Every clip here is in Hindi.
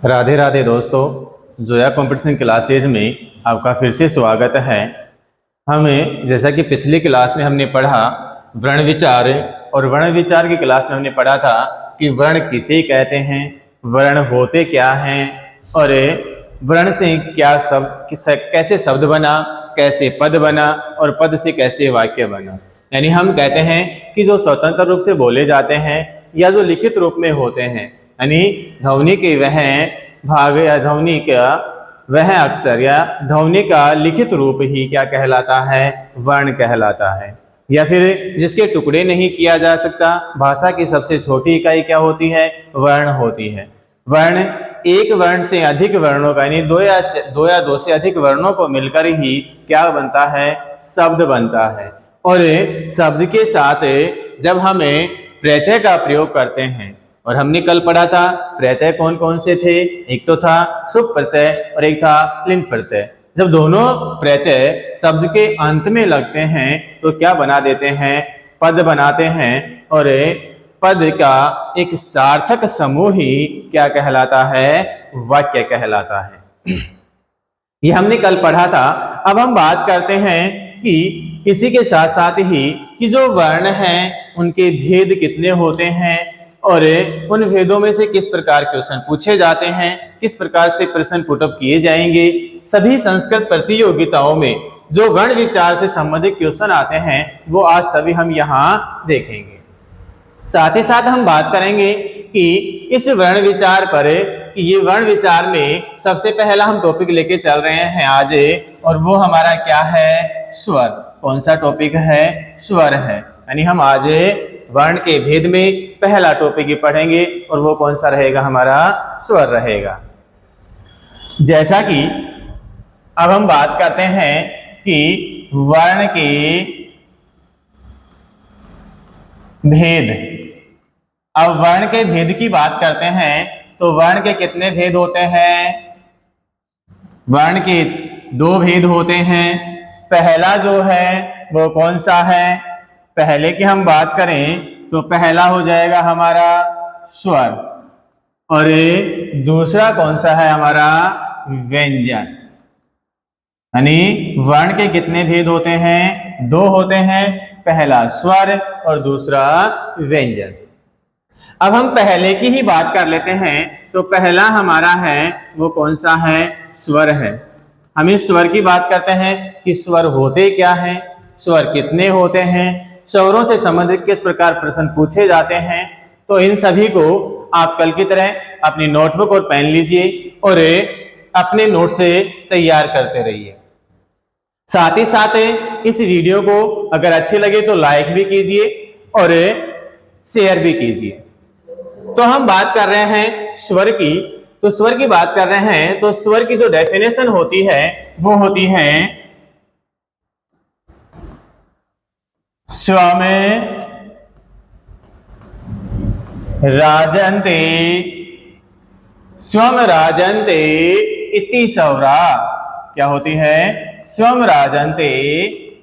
राधे राधे दोस्तों, जोया कंपटीशन क्लासेज में आपका फिर से स्वागत है। हमें जैसा कि पिछली क्लास में हमने पढ़ा वर्ण विचार, और वर्ण विचार की क्लास में हमने पढ़ा था कि वर्ण किसे कहते हैं, वर्ण होते क्या हैं, और वर्ण से क्या शब्द कैसे शब्द बना, कैसे पद बना, और पद से कैसे वाक्य बना। यानी हम कहते हैं कि जो स्वतंत्र रूप से बोले जाते हैं या जो लिखित रूप में होते हैं, यानी ध्वनि के वह भाग या ध्वनि का वह अक्षर या ध्वनि का लिखित रूप ही क्या कहलाता है, वर्ण कहलाता है। या फिर जिसके टुकड़े नहीं किया जा सकता, भाषा की सबसे छोटी इकाई क्या होती है, वर्ण होती है। वर्ण एक वर्ण से अधिक वर्णों का यानी दो या दो से अधिक वर्णों को मिलकर ही क्या बनता है, शब्द बनता है। और शब्द के साथ जब हमें प्रत्यय का प्रयोग करते हैं, और हमने कल पढ़ा था प्रत्यय कौन कौन से थे, एक तो था सुप प्रत्यय और एक था लिंग प्रत्यय। जब दोनों प्रत्यय शब्द के अंत में लगते हैं तो क्या बना देते हैं, पद बनाते हैं। और पद का एक सार्थक समूह ही क्या कहलाता है, वाक्य कहलाता है। ये हमने कल पढ़ा था। अब हम बात करते हैं कि इसी के साथ साथ ही कि जो वर्ण हैं उनके भेद कितने होते हैं, और उन भेदों में से किस प्रकार के क्वेश्चन पूछे जाते हैं, किस प्रकार से प्रश्न पुटअप किए जाएंगे। सभी संस्कृत प्रतियोगिताओं में जो वर्ण विचार से संबंधित क्वेश्चन आते हैं वो आज सभी हम यहाँ देखेंगे। साथ ही साथ हम बात करेंगे कि इस वर्ण विचार पर कि ये वर्ण विचार में सबसे पहला हम टॉपिक लेके चल रहे हैं आज, और वो हमारा क्या है, स्वर। कौन सा टॉपिक है, स्वर है। यानी हम आज वर्ण के भेद में पहला टॉपिक ही पढ़ेंगे, और वो कौन सा रहेगा, हमारा स्वर रहेगा। जैसा कि अब हम बात करते हैं कि वर्ण के भेद। अब वर्ण के भेद की बात करते हैं तो वर्ण के कितने भेद होते हैं, वर्ण के दो भेद होते हैं। पहला जो है वो कौन सा है, पहले की हम बात करें तो पहला हो जाएगा हमारा स्वर, और दूसरा कौन सा है हमारा व्यंजन। यानी वर्ण के कितने भेद होते हैं, दो होते हैं, पहला स्वर और दूसरा व्यंजन। अब हम पहले की ही बात कर लेते हैं तो पहला हमारा है वो कौन सा है, स्वर है। हम इस स्वर की बात करते हैं कि स्वर होते क्या हैं, स्वर कितने होते हैं, स्वरों से संबंधित किस प्रकार प्रश्न पूछे जाते हैं। तो इन सभी को आप कल की तरह अपनी नोटबुक और पेन लीजिए और अपने नोट से तैयार करते रहिए। साथ ही साथ इस वीडियो को अगर अच्छे लगे तो लाइक भी कीजिए और शेयर भी कीजिए। तो हम बात कर रहे हैं स्वर की, तो स्वर की बात कर रहे हैं तो स्वर की जो डेफिनेशन होती है वो होती है स्वम राजन्ते, स्वम राजन्ते इति स्वरा। क्या होती है, स्वम राजन्ते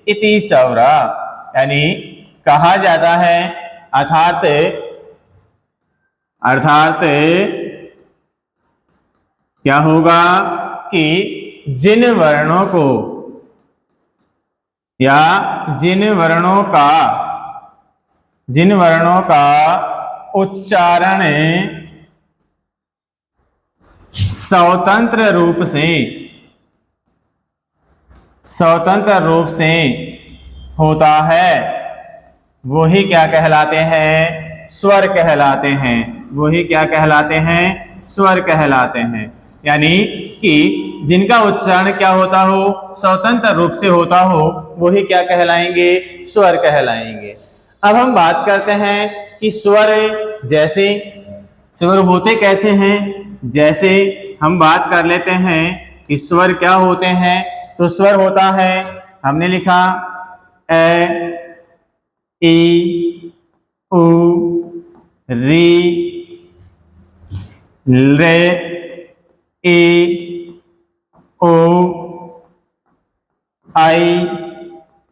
इति स्वरा। यानी कहा जाता है अर्थात क्या होगा कि जिन वर्णों को या जिन वर्णों का उच्चारण स्वतंत्र रूप से होता है वही क्या कहलाते हैं, स्वर कहलाते हैं। वही क्या कहलाते हैं, स्वर कहलाते हैं। यानी कि जिनका उच्चारण क्या होता हो, स्वतंत्र रूप से होता हो, वही क्या कहलाएंगे, स्वर कहलाएंगे। अब हम बात करते हैं कि स्वर जैसे स्वर होते कैसे हैं। जैसे हम बात कर लेते हैं कि स्वर क्या होते हैं, तो स्वर होता है, हमने लिखा ए, ई, उ, री, रे, ए, ओ, आई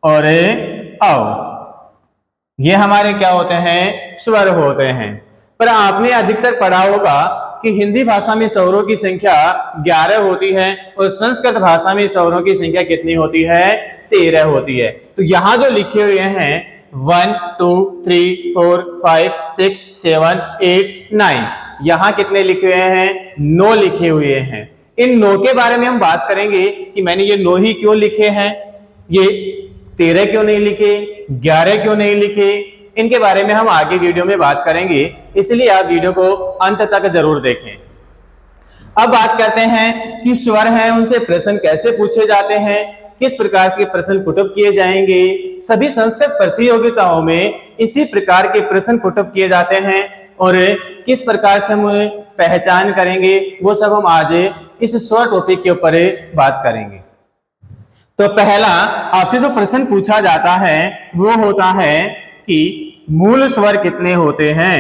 और औ। ये हमारे क्या होते हैं, स्वर होते हैं। पर आपने अधिकतर पढ़ा होगा कि हिंदी भाषा में स्वरों की संख्या 11 होती है और संस्कृत भाषा में स्वरों की संख्या कितनी होती है? 13 होती है। तो यहां जो लिखे हुए हैं 1 2 3 4 5 6 7 8 9, यहां कितने लिखे हुए हैं? 9 लिखे हुए हैं। इन 9 के बारे में हम बात करेंगे कि मैंने ये 9 ही क्यों लिखे हैं, ये 13 क्यों नहीं लिखे, 11 क्यों नहीं लिखे, इनके बारे में हम आगे वीडियो में बात करेंगे, इसलिए आप वीडियो को अंत तक जरूर देखें। अब बात करते हैं कि स्वर हैं उनसे प्रश्न कैसे पूछे जाते हैं, किस प्रकार के प्रश्न पुटअप किए जाएंगे। सभी संस्कृत प्रतियोगिताओं में इसी प्रकार के प्रश्न पुटअप किए जाते हैं और किस प्रकार से हम उन्हें पहचान करेंगे वो सब हम आज इस स्वर टॉपिक के ऊपर बात करेंगे। तो पहला आपसे जो प्रश्न पूछा जाता है वो होता है कि मूल स्वर कितने होते हैं।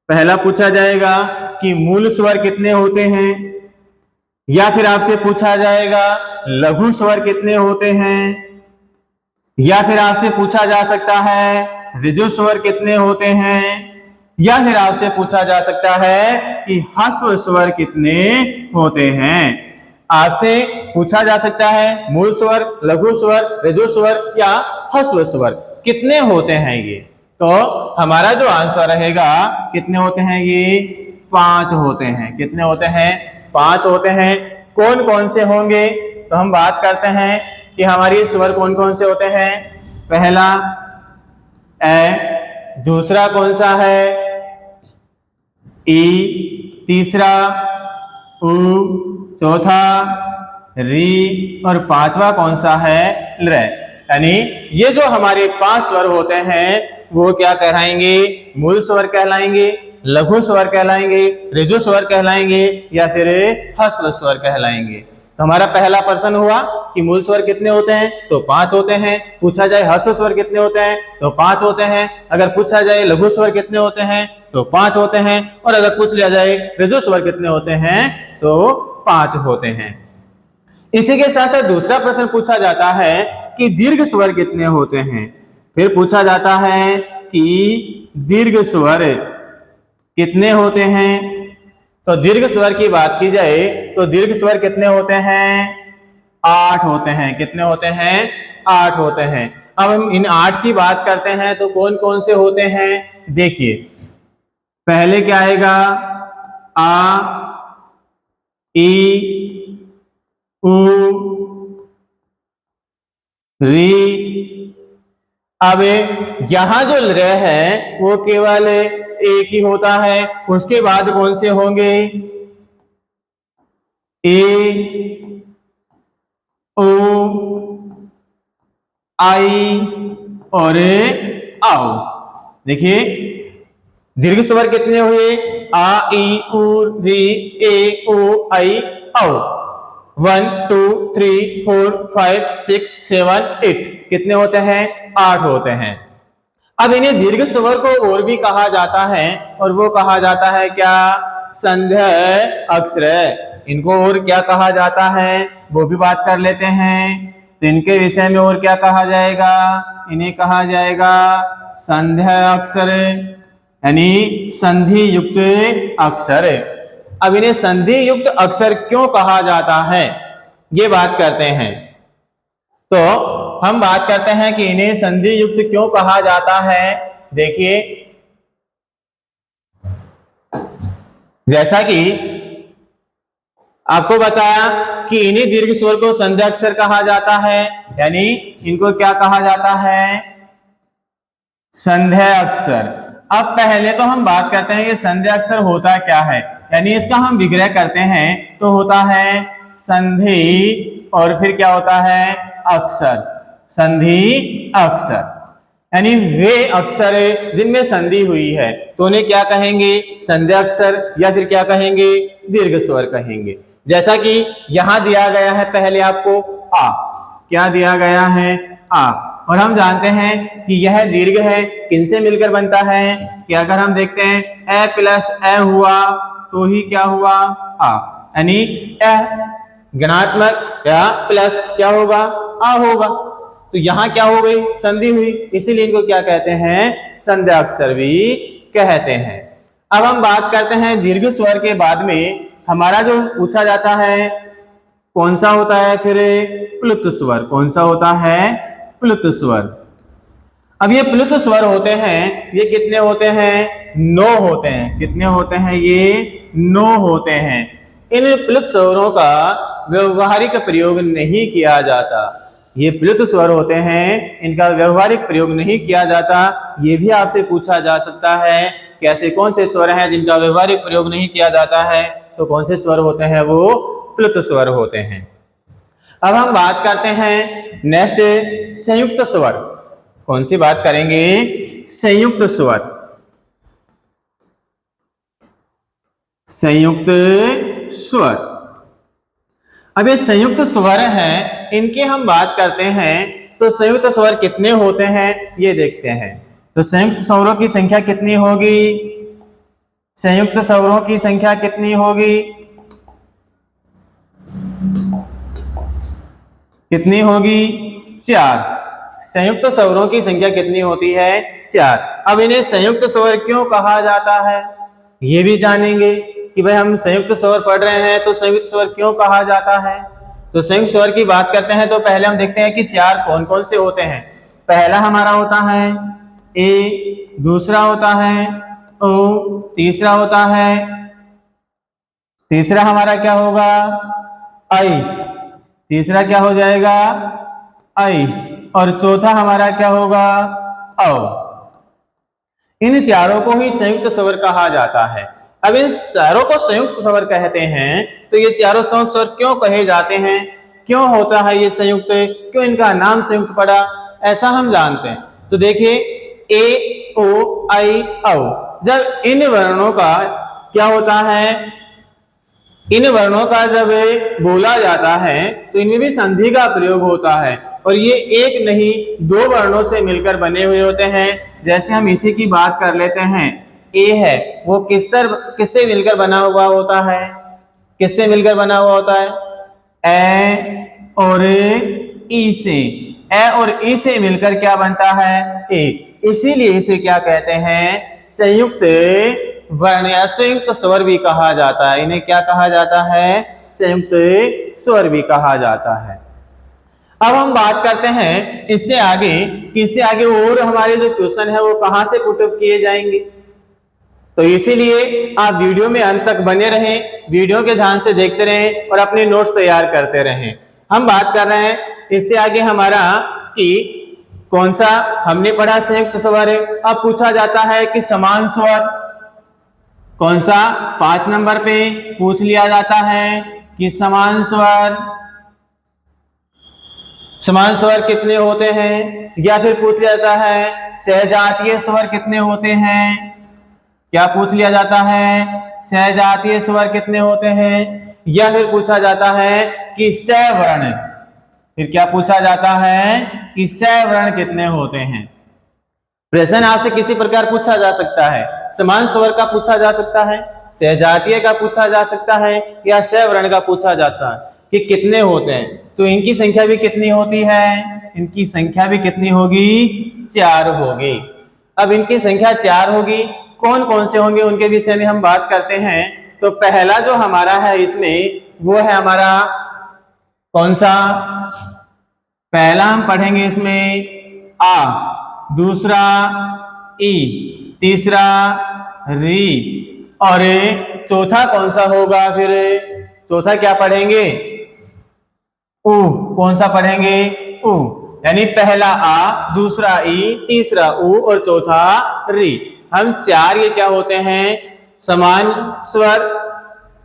पहला पूछा जाएगा कि मूल स्वर कितने होते हैं, या फिर आपसे पूछा जाएगा लघु स्वर कितने होते हैं, या फिर आपसे पूछा जा सकता है ऋजु स्वर कितने होते हैं, या फिर आपसे पूछा जा सकता है कि ह्रस्व स्वर कितने होते हैं। आपसे पूछा जा सकता है मूल स्वर, लघु स्वर, ऋजु स्वर या ह्रस्व स्वर कितने होते हैं ये। तो हमारा जो आंसर रहेगा कितने होते हैं ये? 5 होते हैं। कितने होते हैं? 5 होते हैं। कौन कौन से होंगे? तो हम बात करते हैं कि हमारी स्वर कौन कौन से होते हैं। पहला ए, दूसरा कौन सा है? ई, तीसरा उ, चौथा री और पांचवा कौन सा है? ल। यानी ये जो हमारे 5 स्वर होते हैं वो क्या कहलाएंगे? मूल स्वर कहलाएंगे, लघु स्वर कहलाएंगे, ऋजु स्वर कहलाएंगे या फिर ह्रस्व स्वर कहलाएंगे। तो हमारा पहला प्रश्न हुआ कि मूल स्वर कितने होते हैं, तो 5 होते हैं। पूछा जाए ह्रस्व स्वर कितने होते हैं, तो 5 होते हैं। अगर पूछा जाए लघु स्वर कितने होते हैं, तो 5 होते हैं। और अगर पूछ लिया जाए ऋजु स्वर कितने होते हैं, तो 5 होते हैं। इसी के साथ साथ दूसरा प्रश्न पूछा जाता है कि दीर्घ स्वर कितने होते हैं। फिर पूछा जाता है कि दीर्घ स्वर कितने होते हैं। तो दीर्घ स्वर की बात की जाए तो दीर्घ स्वर कितने होते हैं? 8 होते हैं। कितने होते हैं? 8 होते हैं। अब हम इन 8 की बात करते हैं तो कौन कौन से होते हैं देखिए। पहले क्या आएगा? आ, ई, उ, री। अब यहां जो र है वो केवल एक ही होता है। उसके बाद कौन से होंगे? ए, ओ, आई और आओ। देखिए दीर्घ स्वर कितने हुए? आ, ई, उ, री, ए, ओ, आई, औ। 1 2 3 4 5 6 7 8 कितने होते हैं? 8 होते हैं। अब इन्हें दीर्घ स्वर को और भी कहा जाता है और वो कहा जाता है क्या? संध्या अक्षर। इनको और क्या कहा जाता है वो भी बात कर लेते हैं। तो इनके विषय में और क्या कहा जाएगा? इन्हें कहा जाएगा संध्या अक्षर, यानी संधि युक्त अक्षर। अब इन्हें संधि युक्त अक्षर क्यों कहा जाता है ये बात करते हैं। तो हम बात करते हैं कि इन्हें संधि युक्त क्यों कहा जाता है। देखिए जैसा कि आपको बताया कि इन्हीं दीर्घ स्वर को संध्या अक्षर कहा जाता है, यानी इनको क्या कहा जाता है? संध्या अक्षर। अब पहले तो हम बात करते हैं कि संध्या अक्षर होता क्या है, यानी इसका हम विग्रह करते हैं तो होता है संधि और फिर क्या होता है? अक्षर। संधि अक्षर यानी वे अक्षर जिनमें संधि हुई है तो उन्हें क्या कहेंगे? संध्या अक्षर या फिर क्या कहेंगे? दीर्घ स्वर कहेंगे। जैसा कि यहां दिया गया है पहले आपको आ, क्या दिया गया है? आ। और हम जानते हैं कि यह दीर्घ है, किनसे मिलकर बनता है कि अगर हम देखते हैं ए प्लस ए हुआ तो ही क्या हुआ? आ। यानी ए गणात्मक या प्लस क्या होगा? आ होगा। तो यहां क्या हो गई? संधि हुई, इसीलिए इनको क्या कहते हैं? संध्या अक्षर भी कहते हैं। अब हम बात करते हैं दीर्घ स्वर के बाद में हमारा जो पूछा जाता है कौन सा होता है फिर प्लुत स्वर। कौन सा होता है? प्लुत स्वर। अब ये प्लुत स्वर होते हैं, ये कितने होते हैं? 9 होते हैं। कितने होते हैं? ये 9 होते हैं। इन प्लुत स्वरों का व्यवहारिक प्रयोग नहीं किया जाता। ये प्लुत स्वर होते हैं, इनका व्यवहारिक प्रयोग नहीं किया जाता। ये भी आपसे पूछा जा सकता है कैसे कौन से स्वर हैं जिनका व्यवहारिक प्रयोग नहीं किया जाता है, तो कौन से स्वर होते हैं? वो प्लुत स्वर होते हैं। अब हम बात करते हैं नेक्स्ट संयुक्त स्वर। कौन सी बात करेंगे? संयुक्त स्वर। संयुक्त स्वर। अब ये संयुक्त स्वर हैं, इनकी हम बात करते हैं तो संयुक्त स्वर कितने होते हैं ये देखते हैं। तो संयुक्त स्वरों की संख्या कितनी होगी? संयुक्त स्वरों की संख्या कितनी होगी? कितनी होगी? 4। संयुक्त स्वरों की संख्या कितनी होती है? 4। अब इन्हें संयुक्त स्वर क्यों कहा जाता है ये भी जानेंगे कि भाई हम संयुक्त स्वर पढ़ रहे हैं तो संयुक्त स्वर क्यों कहा जाता है। तो संयुक्त स्वर की बात करते हैं तो पहले हम देखते हैं कि 4 कौन कौन से होते हैं। पहला हमारा होता है ए, दूसरा होता है ओ, तीसरा होता है, तीसरा हमारा क्या होगा? आई। तीसरा क्या हो जाएगा? आई। और चौथा हमारा क्या होगा? औ। इन चारों को ही संयुक्त स्वर कहा जाता है। अब इन चारों को संयुक्त स्वर कहते हैं तो ये चारों संयुक्त स्वर क्यों कहे जाते हैं, क्यों होता है ये संयुक्त, क्यों इनका नाम संयुक्त पड़ा, ऐसा हम जानते हैं। तो देखिए ए, ओ, आई, औ। जब इन वर्णों का क्या होता है, इन वर्णों का जब बोला जाता है तो इनमें भी संधि का प्रयोग होता है और ये एक नहीं 2 वर्णों से मिलकर बने हुए होते हैं। जैसे हम इसी की बात कर लेते हैं, ए है वो किससे मिलकर बना हुआ होता है? किससे मिलकर बना हुआ होता है? ए और ई से। ए और ई से मिलकर क्या बनता है? ए। इसीलिए इसे क्या कहते हैं? संयुक्त वर्ण या संयुक्त स्वर भी कहा जाता है। इन्हें क्या कहा जाता है? संयुक्त स्वर भी कहा जाता है। अब हम बात करते हैं इससे आगे कि इससे आगे और हमारे जो क्वेश्चन है वो कहां से पुटअप किए जाएंगे। तो इसीलिए आप वीडियो में अंत तक बने रहें, वीडियो के ध्यान से देखते रहें और अपने नोट्स तैयार करते रहें। हम बात कर रहे हैं इससे आगे हमारा कि कौन सा हमने पढ़ा संयुक्त स्वर। अब पूछा जाता है कि समान स्वर कौन सा? 5 नंबर पे पूछ लिया जाता है कि समान स्वर, समान स्वर कितने होते हैं, या फिर पूछ लिया जाता है सहजातीय स्वर कितने होते हैं। क्या पूछ लिया जाता है? सहजातीय स्वर कितने होते हैं, या फिर पूछा जाता है कि सवर्ण। फिर क्या पूछा जाता है कि सवर्ण कितने होते हैं। प्रश्न आपसे किसी प्रकार पूछा जा सकता है, समान स्वर का पूछा जा सकता है, सहजातीय का पूछा जा सकता है, या सवर्ण का पूछा जाता है कि कितने होते हैं। तो इनकी संख्या भी कितनी होती है? इनकी संख्या भी कितनी होगी? 4 होगी। अब इनकी संख्या 4 होगी, कौन कौन से होंगे उनके विषय में हम बात करते हैं। तो पहला जो हमारा है इसमें वो है हमारा कौन सा? पहला हम पढ़ेंगे इसमें आ, दूसरा ई, तीसरा री, और चौथा कौन सा होगा? फिर चौथा क्या पढ़ेंगे? उ। कौन सा पढ़ेंगे? उ। यानी पहला आ, दूसरा ई, तीसरा उ और चौथा री। हम 4 ये क्या होते हैं? समान स्वर,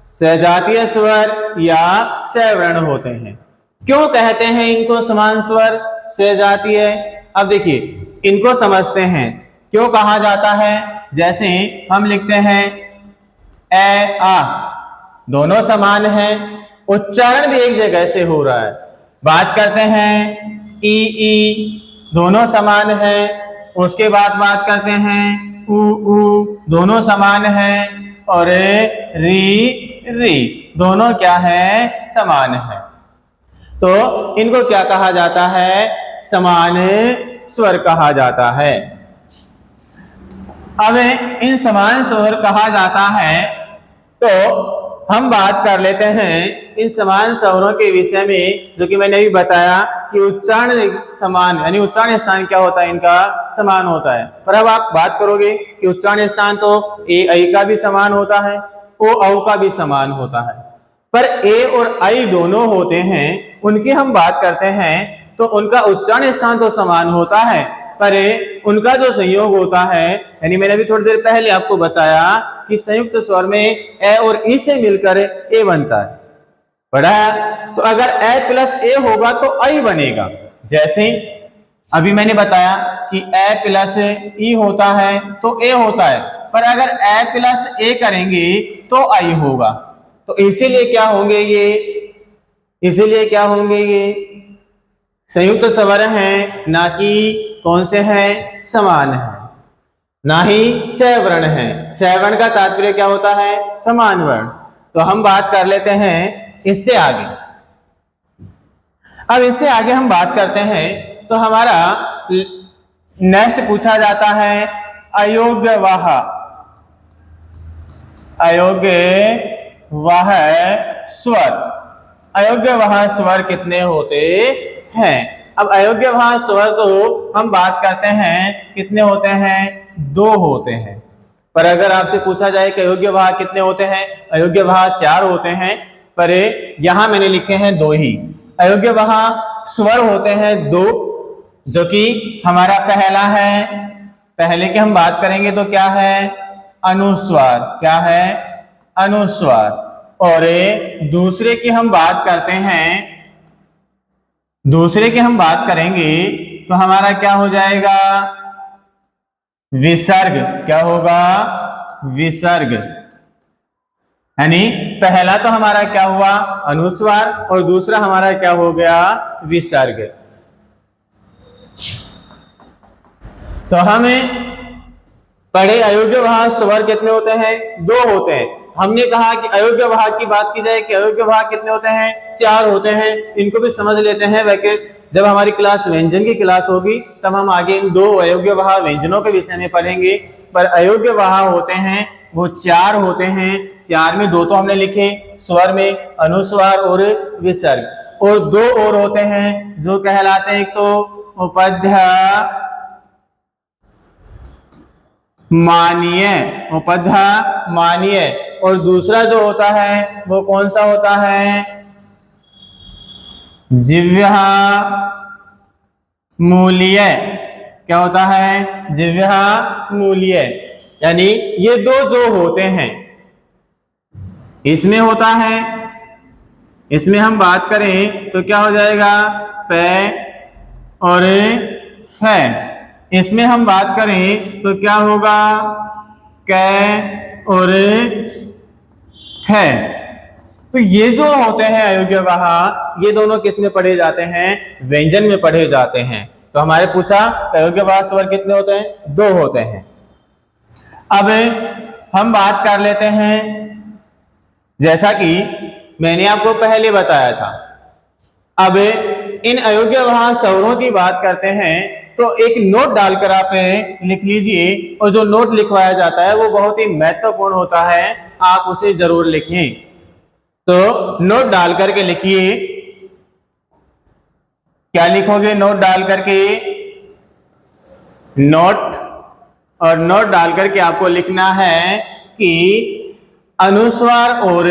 सहजातीय स्वर या सवर्ण होते हैं। क्यों कहते हैं इनको समान स्वर, सहजातीय? अब देखिए इनको समझते हैं क्यों कहा जाता है। जैसे हम लिखते हैं ए आ, दोनों समान हैं, उच्चारण भी एक जगह से हो रहा है। बात करते हैं ई ई, दोनों समान हैं। उसके बाद बात करते हैं उ उ, दोनों समान हैं, और री री, दोनों क्या है? समान है। तो इनको क्या कहा जाता है? समान स्वर कहा जाता है। अब इन समान स्वर कहा जाता है, तो हम बात कर लेते हैं इन समान स्वरों के विषय में, जो कि मैंने अभी बताया कि उच्चारण समान यानी उच्चारण स्थान क्या होता है, इनका समान होता है। पर अब आप बात करोगे कि उच्चारण स्थान तो ए ऐ का भी समान होता है, ओ औ का भी समान होता है, पर ए और ऐ दोनों होते हैं, उनकी हम बात करते हैं तो उनका उच्चारण स्थान तो समान होता है, पर उनका जो संयोग होता है, यानी मैंने अभी थोड़ी देर पहले आपको बताया कि संयुक्त स्वर में ए और ई से मिलकर ए बनता है, पढ़ा। तो अगर ए प्लस ए होगा तो ऐ बनेगा। जैसे अभी मैंने बताया कि ए प्लस ई होता है तो ए होता है, पर अगर ए प्लस ए करेंगे तो ऐ होगा। तो इसीलिए क्या होंगे ये, इसीलिए क्या होंगे ये संयुक्त स्वर हैं, ना कि कौन से हैं, समान है, ना ही सहवर्ण है। सहवर्ण का तात्पर्य क्या होता है, समान वर्ण। तो हम बात कर लेते हैं इससे आगे। अब इससे आगे हम बात करते हैं तो हमारा नेक्स्ट पूछा जाता है अयोग्यवाह। अयोग्यवाह स्वर, अयोग्यवाह स्वर कितने होते हैं? अब अयोग्यवाह स्वर तो हम बात करते हैं कितने होते हैं, 2 होते हैं। पर अगर आपसे पूछा जाए कि अयोग्यवाह कितने होते हैं, अयोग्यवाह 4 होते हैं, पर यहां मैंने लिखे हैं 2 ही। अयोग्यवाह स्वर होते हैं 2, जो कि हमारा पहला है, पहले की हम बात करेंगे तो क्या है, अनुस्वार, क्या है, अनुस्वार। और दूसरे की हम बात करते हैं, दूसरे की हम बात करेंगे तो हमारा क्या हो जाएगा, विसर्ग। क्या होगा, विसर्ग। यानी पहला तो हमारा क्या हुआ, अनुस्वार, और दूसरा हमारा क्या हो गया, विसर्ग। तो हमें पढ़े अयोग्यवाह स्वर कितने होते हैं, 2 होते हैं। हमने कहा कि अयोग्यवाह की बात की जाए कि अयोग्यवाह कितने होते हैं, 4 होते हैं। इनको भी समझ लेते हैं, वैसे जब हमारी क्लास व्यंजन की क्लास होगी तब हम आगे इन 2 अयोग्यवाह व्यंजनों के विषय में पढ़ेंगे। पर अयोग्यवाह होते हैं वो 4 होते हैं। 4 में 2 तो हमने लिखे स्वर में, अनुस्वार और विसर्ग, और 2 और होते हैं जो कहलाते हैं, एक तो उपध्य मानीय, उपध्य मानीय, और दूसरा जो होता है वो कौन सा होता है, जिह्वा मूल्य। क्या होता है, जिह्वा मूल्य। यानी ये 2 जो होते हैं, इसमें होता है, इसमें हम बात करें तो क्या हो जाएगा, पे और फे। इसमें हम बात करें तो क्या होगा, कै और खे। तो ये जो होते हैं अयोग्यवाह, ये दोनों किस में पढ़े जाते हैं, व्यंजन में पढ़े जाते हैं। तो हमारे पूछा अयोग्यवाह स्वर कितने होते हैं, 2 होते हैं। अब हम बात कर लेते हैं, जैसा कि मैंने आपको पहले बताया था। अब इन अयोग्यवाह स्वरों की बात करते हैं तो एक नोट डालकर आप लिख लीजिए, और जो नोट लिखवाया जाता है वो बहुत ही महत्वपूर्ण होता है, आप उसे जरूर लिखें। तो नोट डाल करके लिखिए, क्या लिखोगे नोट डाल करके, नोट, और नोट डाल करके आपको लिखना है कि अनुस्वार और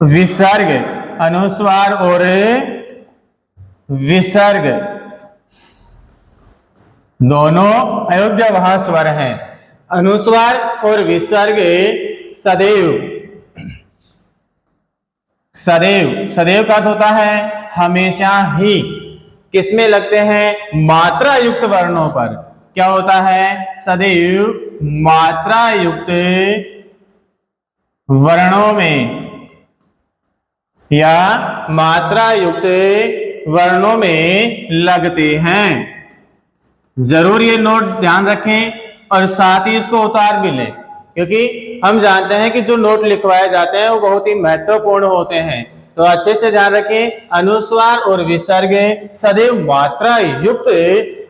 विसर्ग, अनुस्वार और विसर्ग दोनों अयोग्यवाह स्वर हैं। अनुस्वार और विसर्ग सदैव, सदैव, सदैव का अर्थ होता है हमेशा ही, किसमें लगते हैं, मात्रा युक्त वर्णों पर। क्या होता है, सदैव मात्रा युक्त वर्णों में या मात्रा युक्त वर्णों में लगते हैं। जरूर ये नोट ध्यान रखें और साथ ही इसको उतार भी लें। क्योंकि हम जानते हैं कि जो नोट लिखवाए जाते हैं वो बहुत ही महत्वपूर्ण होते हैं। तो अच्छे से ध्यान रखें, अनुस्वार और विसर्ग सदैव मात्रा युक्त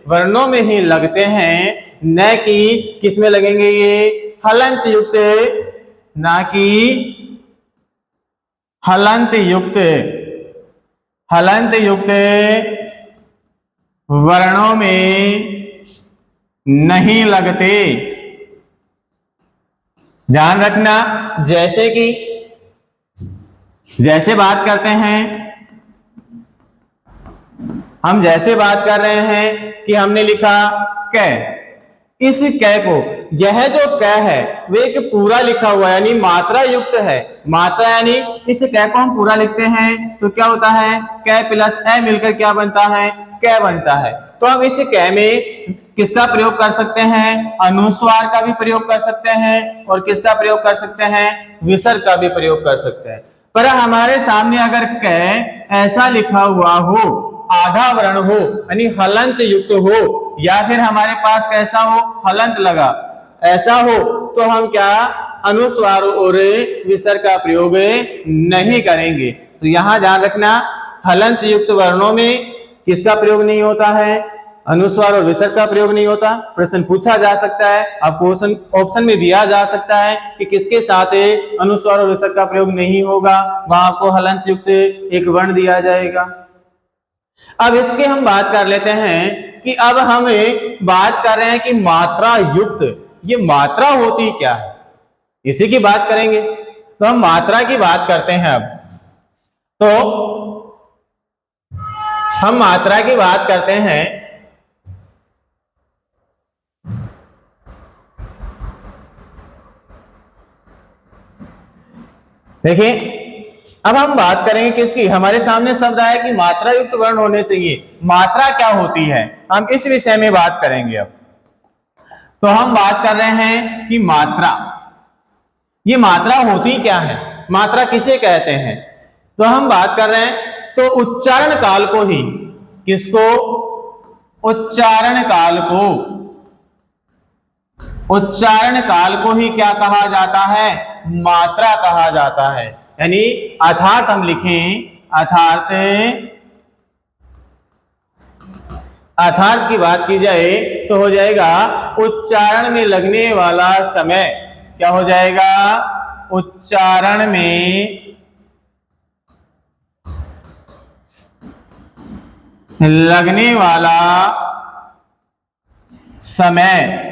वर्णों में ही लगते हैं, न कि किस में लगेंगे, ये हलंत युक्त, ना कि हलंत युक्त वर्णों में नहीं लगते। ध्यान रखना, जैसे बात करते हैं, हम जैसे बात कर रहे हैं कि हमने लिखा क, इस क को, यह जो क है वो एक पूरा लिखा हुआ है, यानी मात्रा युक्त है। मात्रा यानी इस क को हम पूरा लिखते हैं तो क्या होता है, क प्लस ए मिलकर क्या बनता है, क बनता है। तो हम इस क में किसका प्रयोग कर सकते हैं, अनुस्वार का भी प्रयोग कर सकते हैं, और किसका प्रयोग कर सकते हैं, विसर्ग का भी प्रयोग कर सकते हैं। पर हमारे सामने अगर क ऐसा लिखा हुआ हो, आधा वर्ण हो, यानी हलंत युक्त हो, या फिर हमारे पास कैसा हो, हलंत लगा, ऐसा हो, तो हम क्या अनुस्वार और विसर्ग का प्रयोग नहीं करेंगे। तो यहां ध्यान रखना, हलंत युक्त वर्णों में किसका प्रयोग नहीं होता है, अनुस्वार और विसर्ग का प्रयोग नहीं होता। प्रश्न पूछा जा सकता है, आपको ऑप्शन में दिया जा सकता है कि किसके साथ अनुस्वार और विसर्ग का प्रयोग नहीं होगा, वहां आपको हलंत युक्त एक वर्ण दिया जाएगा। अब इसके हम बात कर लेते हैं कि अब हम बात कर रहे हैं कि मात्रा युक्त, ये मात्रा होती क्या है, इसी की बात करेंगे। तो हम मात्रा की बात करते हैं। अब तो हम मात्रा की बात करते हैं। देखिए, अब हम बात करेंगे किसकी, हमारे सामने शब्द आया कि मात्रा युक्त वर्ण होने चाहिए। मात्रा क्या होती है, हम इस विषय में बात करेंगे। अब तो हम बात कर रहे हैं कि मात्रा, ये मात्रा होती क्या है, मात्रा किसे कहते हैं। तो हम बात कर रहे हैं तो उच्चारण काल को ही, किसको, उच्चारण काल को ही क्या कहा जाता है, मात्रा कहा जाता है। यानी अर्थात हम लिखें, अर्थात की बात की जाए तो हो जाएगा उच्चारण में लगने वाला समय। क्या हो जाएगा, उच्चारण में लगने वाला समय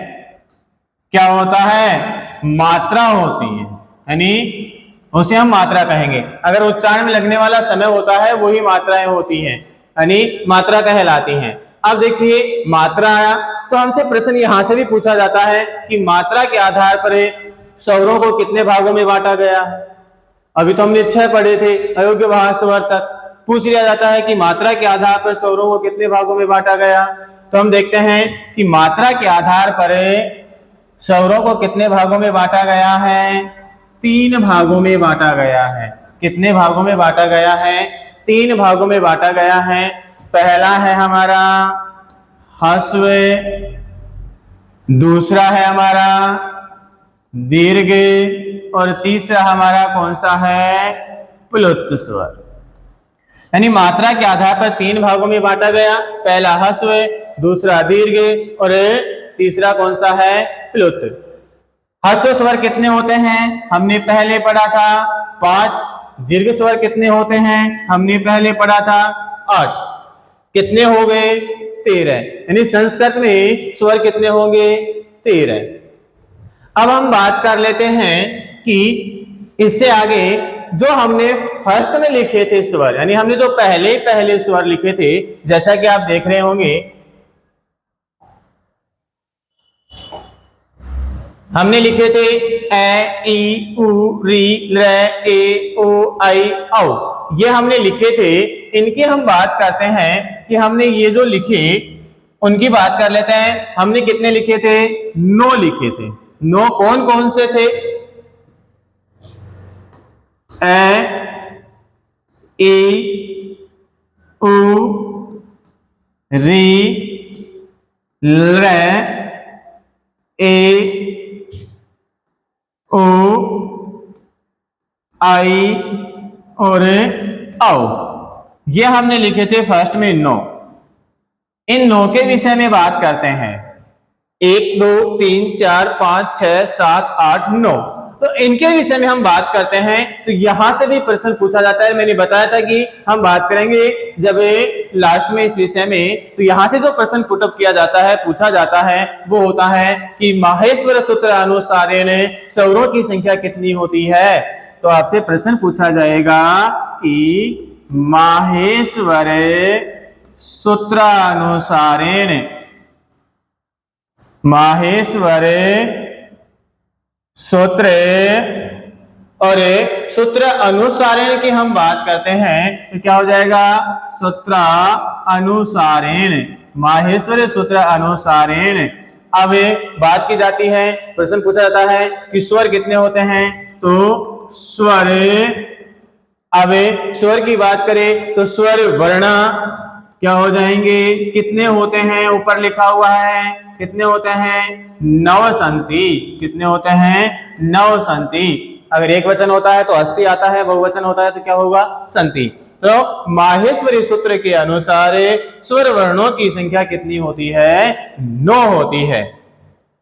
क्या होता है, मात्रा होती है, यानी उसे हम मात्रा कहेंगे। अगर उच्चारण में लगने वाला समय होता है वही मात्राएं होती हैं, यानी मात्रा कहलाती हैं। अब देखिए, मात्रा आया तो हमसे प्रश्न यहां से भी पूछा जाता है कि मात्रा के आधार पर स्वरों को कितने भागों में बांटा गया है। अभी तो हमने 6 पढ़े थे, अयोग्य भाव स्वर तक। पूछ लिया जाता है कि मात्रा के आधार पर स्वरों को कितने भागों में बांटा गया। तो हम देखते हैं कि मात्रा के आधार पर स्वरों को कितने भागों में बांटा गया है, 3 भागों में बांटा गया है। कितने भागों में बांटा गया है, 3 भागों में बांटा गया है। पहला है हमारा ह्रस्व, दूसरा है हमारा दीर्घ, और तीसरा हमारा कौन सा है, प्लुत स्वर। यानी मात्रा के आधार पर 3 भागों में बांटा गया, पहला ह्रस्व, दूसरा दीर्घ और तीसरा कौन सा है, प्लुत। ह्रस्व स्वर कितने होते हैं, हमने पहले पढ़ा था 5। दीर्घ स्वर कितने होते हैं, हमने पहले पढ़ा था 8। कितने हो गए, 13। यानी संस्कृत में स्वर कितने होंगे, 13। अब हम बात कर लेते हैं कि इससे आगे जो हमने फर्स्ट में लिखे थे स्वर, यानी हमने जो पहले स्वर लिखे थे, जैसा कि आप देख रहे होंगे, हमने लिखे थे ए, ई, उ, री, र, ए, ओ, आई, औ। ये हमने लिखे थे। इनकी हम बात करते हैं कि हमने ये जो लिखे उनकी बात कर लेते हैं। हमने कितने लिखे थे, 9 लिखे थे। 9 कौन कौन से थे, ए, ई, उ, री, र, ए, ओ आई और औ। ये हमने लिखे थे फर्स्ट में नो। इन नो के विषय में बात करते हैं। 1 2 3 4 5 6 7 8 9, तो इनके विषय में हम बात करते हैं। तो यहां से भी प्रश्न पूछा जाता है। मैंने बताया था कि हम बात करेंगे जब लास्ट में इस विषय में, तो यहां से जो प्रश्न पुटअप किया जाता है, पूछा जाता है, वो होता है कि माहेश्वर सूत्र अनुसारेण स्वरों की संख्या कितनी होती है। तो आपसे प्रश्न पूछा जाएगा कि माहेश्वर सूत्रानुसारेण, माहेश्वर सूत्र और सूत्र अनुसारेण की हम बात करते हैं तो क्या हो जाएगा, सूत्र अनुसारेण, माहेश्वर सूत्र अनुसारेण। अब बात की जाती है, प्रश्न पूछा जाता है कि स्वर कितने होते हैं, तो स्वर, अब स्वर की बात करें तो स्वर वर्ण क्या हो जाएंगे, कितने होते हैं, ऊपर लिखा हुआ है कितने होते हैं, 9 संति। कितने होते हैं, 9 संति। अगर एक वचन होता है तो अस्ति आता है, बहुवचन होता है तो क्या होगा, संति। तो माहेश्वरी सूत्र के अनुसार स्वर वर्णों की संख्या कितनी होती है, 9 होती है।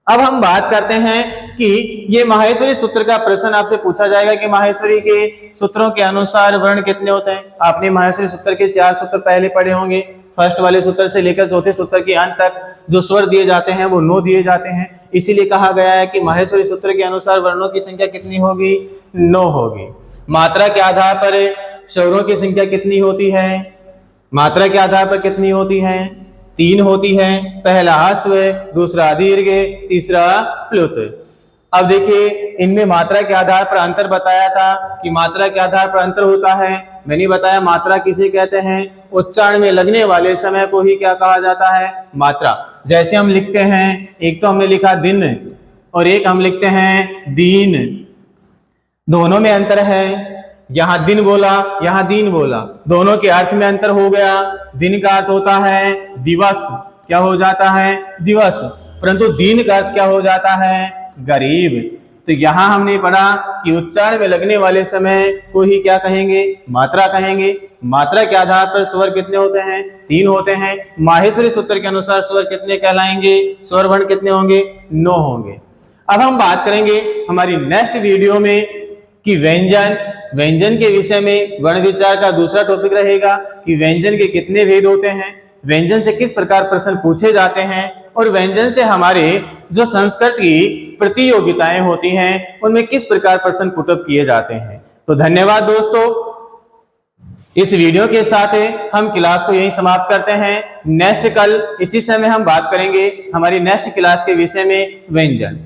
अब हम बात करते हैं कि ये माहेश्वरी सूत्र का प्रश्न आपसे पूछा जाएगा कि माहेश्वरी के सूत्रों के अनुसार वर्ण कितने होते हैं। आपने माहेश्वरी सूत्र के 4 सूत्र पहले पढ़े होंगे। फर्स्ट वाले सूत्र से लेकर चौथे सूत्र के अंत तक जो स्वर दिए जाते हैं वो 9 दिए जाते हैं। इसीलिए कहा गया है कि माहेश्वरी सूत्र के अनुसार वर्णों की संख्या कितनी होगी, 9 होगी। मात्रा के आधार पर स्वरों की संख्या कितनी होती है, मात्रा के आधार पर कितनी होती है, 3 होती है। पहला ह्रस्व, दूसरा दीर्घ, तीसरा प्लुत। अब देखिए इनमें मात्रा के आधार पर अंतर बताया था कि मात्रा के आधार पर अंतर होता है। मैंने बताया मात्रा किसे कहते हैं, उच्चारण में लगने वाले समय को ही क्या कहा जाता है, मात्रा। जैसे हम लिखते हैं, एक तो हमने लिखा दिन और एक हम लिखते हैं दीन, दोनों में अंतर है। यहां दिन बोला, यहां दीन बोला, दोनों के अर्थ में अंतर हो गया। दिन का अर्थ होता है दिवस, क्या हो जाता है, दिवस, परंतु दीन का अर्थ क्या हो जाता है, गरीब। तो यहां हमने पढ़ा कि उच्चारण में लगने वाले समय को ही क्या कहेंगे, मात्रा कहेंगे। मात्रा के आधार पर स्वर कितने होते हैं, 3 होते हैं। माहेश्वरी सूत्र के अनुसार स्वर कितने कहलाएंगे, स्वर वर्ण कितने होंगे, 9 होंगे। अब हम बात करेंगे हमारी नेक्स्ट वीडियो में कि व्यंजन, व्यंजन के विषय में वर्ण विचार का दूसरा टॉपिक रहेगा कि व्यंजन के कितने भेद होते हैं, व्यंजन से किस प्रकार प्रश्न पूछे जाते हैं, और व्यंजन से हमारे जो संस्कृत की प्रतियोगिताएं होती हैं उनमें किस प्रकार प्रश्न पुटअप किए जाते हैं। तो धन्यवाद दोस्तों, इस वीडियो के साथ हम क्लास को यहीं समाप्त करते हैं। नेक्स्ट कल इसी समय हम बात करेंगे हमारी नेक्स्ट क्लास के विषय में व्यंजन।